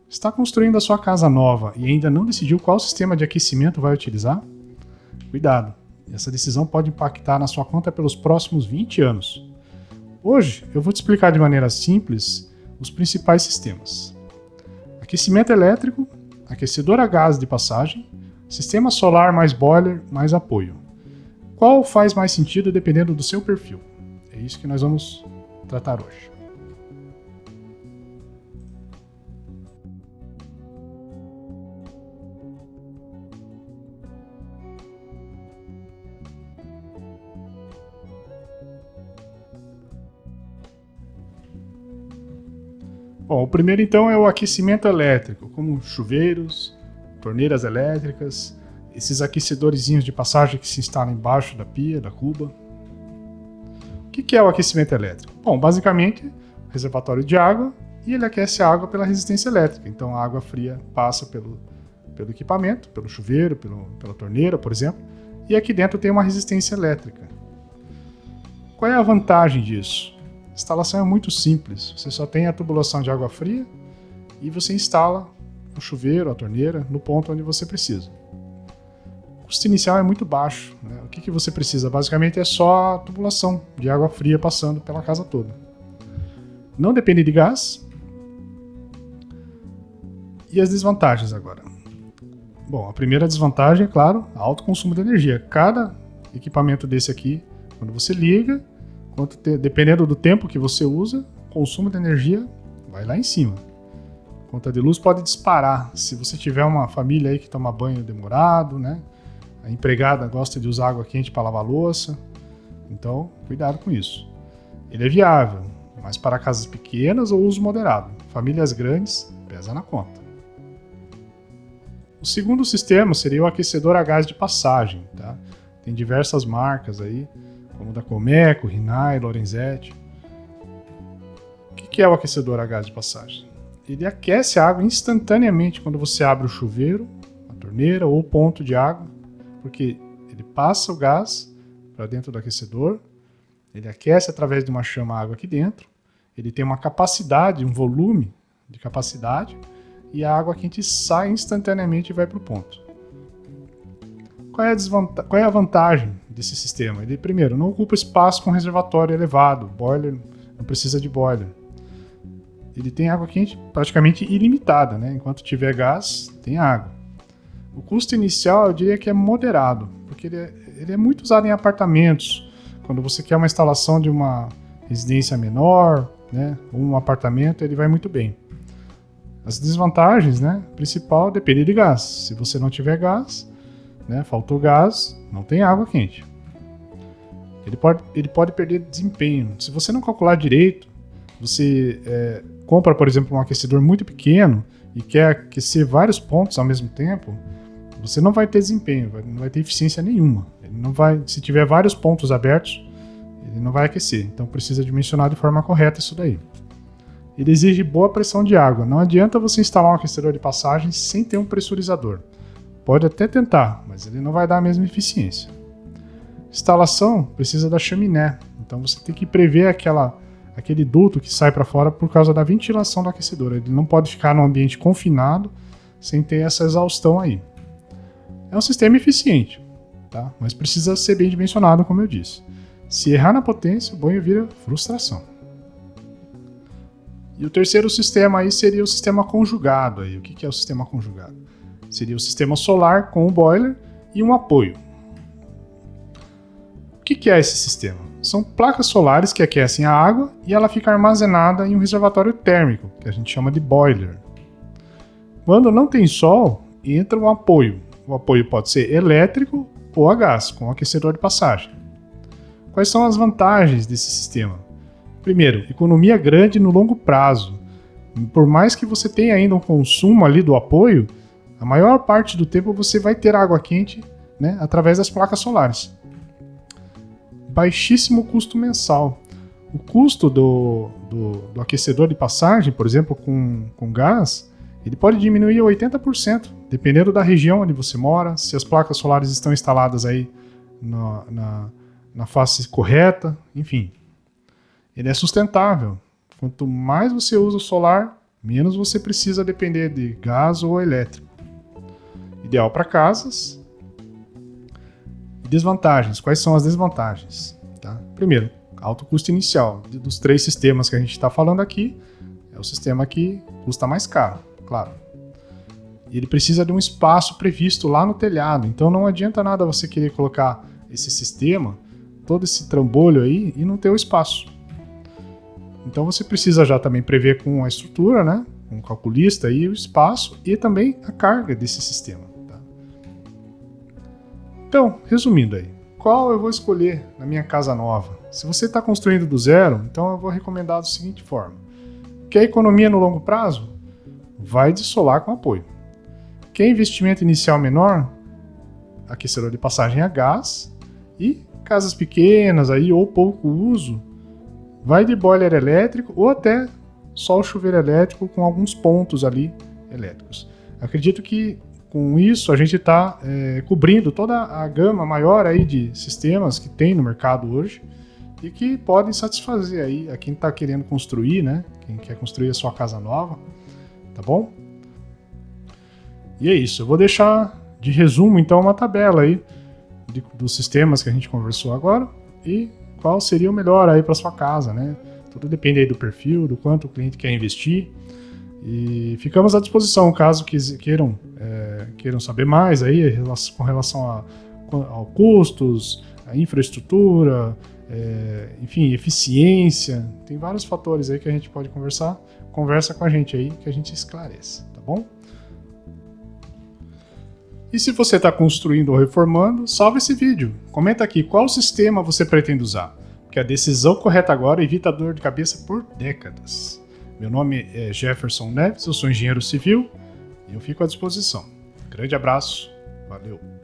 Está construindo a sua casa nova e ainda não decidiu qual sistema de aquecimento vai utilizar? Cuidado, essa decisão pode impactar na sua conta pelos próximos 20 anos. Hoje eu vou te explicar de maneira simples os principais sistemas: aquecimento elétrico, aquecedor a gás de passagem, sistema solar mais boiler mais apoio. Qual faz mais sentido dependendo do seu perfil? É isso que nós vamos tratar hoje. Bom, o primeiro então é o aquecimento elétrico, como chuveiros, torneiras elétricas, esses aquecedorzinhos de passagem que se instalam embaixo da pia, da cuba. O que é o aquecimento elétrico? Bom, basicamente, reservatório de água e ele aquece a água pela resistência elétrica. Então a água fria passa pelo equipamento, pelo chuveiro, pela torneira, por exemplo, e aqui dentro tem uma resistência elétrica. Qual é a vantagem disso? A instalação é muito simples, você só tem a tubulação de água fria e você instala o chuveiro, a torneira, no ponto onde você precisa. O custo inicial é muito baixo, né? O que você precisa? Basicamente é só a tubulação de água fria passando pela casa toda. Não depende de gás. E as desvantagens agora? Bom, a primeira desvantagem é, claro, alto consumo de energia. Cada equipamento desse aqui, quando você liga, dependendo do tempo que você usa, o consumo de energia vai lá em cima. A conta de luz pode disparar. Se você tiver uma família aí que toma banho demorado, né? A empregada gosta de usar água quente para lavar louça. Então, cuidado com isso. Ele é viável, mas para casas pequenas ou uso moderado. Famílias grandes, pesa na conta. O segundo sistema seria o aquecedor a gás de passagem. Tá? Tem diversas marcas aí, como da Comeco, Rinnai, Lorenzetti. O que é o aquecedor a gás de passagem? Ele aquece a água instantaneamente quando você abre o chuveiro, a torneira ou o ponto de água, porque ele passa o gás para dentro do aquecedor, ele aquece através de uma chama a água aqui dentro, ele tem uma capacidade, um volume de capacidade, e a água quente sai instantaneamente e vai para o ponto. Qual é a vantagem desse sistema? Ele, primeiro, não ocupa espaço com reservatório elevado, boiler, não precisa de boiler. Ele tem água quente praticamente ilimitada, né? Enquanto tiver gás, tem água. O custo inicial, eu diria que é moderado, porque ele é muito usado em apartamentos, quando você quer uma instalação de uma residência menor, né? Ou um apartamento, ele vai muito bem. As desvantagens, né? Principal, depende de gás. Se você não tiver gás, né? Faltou gás, não tem água quente. Ele pode perder desempenho. Se você não calcular direito, você compra, por exemplo, um aquecedor muito pequeno e quer aquecer vários pontos ao mesmo tempo, você não vai ter desempenho, não vai ter eficiência nenhuma. Se tiver vários pontos abertos, ele não vai aquecer. Então precisa dimensionar de forma correta isso daí. Ele exige boa pressão de água. Não adianta você instalar um aquecedor de passagem sem ter um pressurizador. Pode até tentar, mas ele não vai dar a mesma eficiência. Instalação precisa da chaminé, então você tem que prever aquele duto que sai para fora por causa da ventilação do aquecedor. Ele não pode ficar num ambiente confinado sem ter essa exaustão aí. É um sistema eficiente, tá? Mas precisa ser bem dimensionado, como eu disse. Se errar na potência, o banho vira frustração. E o terceiro sistema aí seria o sistema conjugado. Aí. O que é o sistema conjugado? Seria o sistema solar com o boiler e um apoio. O que é esse sistema? São placas solares que aquecem a água e ela fica armazenada em um reservatório térmico, que a gente chama de boiler. Quando não tem sol, entra um apoio. O apoio pode ser elétrico ou a gás, com aquecedor de passagem. Quais são as vantagens desse sistema? Primeiro, economia grande no longo prazo. Por mais que você tenha ainda um consumo ali do apoio, a maior parte do tempo você vai ter água quente, né, através das placas solares. Baixíssimo custo mensal. O custo do aquecedor de passagem, por exemplo, com gás, ele pode diminuir a 80%, dependendo da região onde você mora, se as placas solares estão instaladas aí na face correta, enfim. Ele é sustentável. Quanto mais você usa o solar, menos você precisa depender de gás ou elétrico. Ideal para casas. Desvantagens. Quais são as desvantagens? Tá? Primeiro, alto custo inicial. Dos 3 sistemas que a gente está falando aqui, é o sistema que custa mais caro, claro. E ele precisa de um espaço previsto lá no telhado. Então não adianta nada você querer colocar esse sistema, todo esse trambolho aí, e não ter o espaço. Então você precisa já também prever com a estrutura, né? Com o calculista aí o espaço e também a carga desse sistema. Tá? Então, resumindo aí, qual eu vou escolher na minha casa nova? Se você está construindo do zero, então eu vou recomendar da seguinte forma. Quer economia no longo prazo? Vai de solar com apoio. Quer investimento inicial menor? Aquecedor de passagem a gás. E casas pequenas aí, ou pouco uso, vai de boiler elétrico ou até só o chuveiro elétrico com alguns pontos ali elétricos. Acredito que com isso a gente está cobrindo toda a gama maior aí de sistemas que tem no mercado hoje e que podem satisfazer aí a quem está querendo construir, né? Quem quer construir a sua casa nova, tá bom? E é isso, eu vou deixar de resumo então uma tabela aí dos sistemas que a gente conversou agora e qual seria o melhor aí para sua casa, né? Tudo depende aí do perfil, do quanto o cliente quer investir e ficamos à disposição caso queiram saber mais aí com relação ao custos, a infraestrutura, enfim, eficiência, tem vários fatores aí que a gente pode conversar, conversa com a gente aí que a gente esclarece, tá bom? E se você está construindo ou reformando, salva esse vídeo. Comenta aqui qual sistema você pretende usar, porque a decisão correta agora evita dor de cabeça por décadas. Meu nome é Jefferson Neves, eu sou engenheiro civil e eu fico à disposição. Grande abraço, valeu!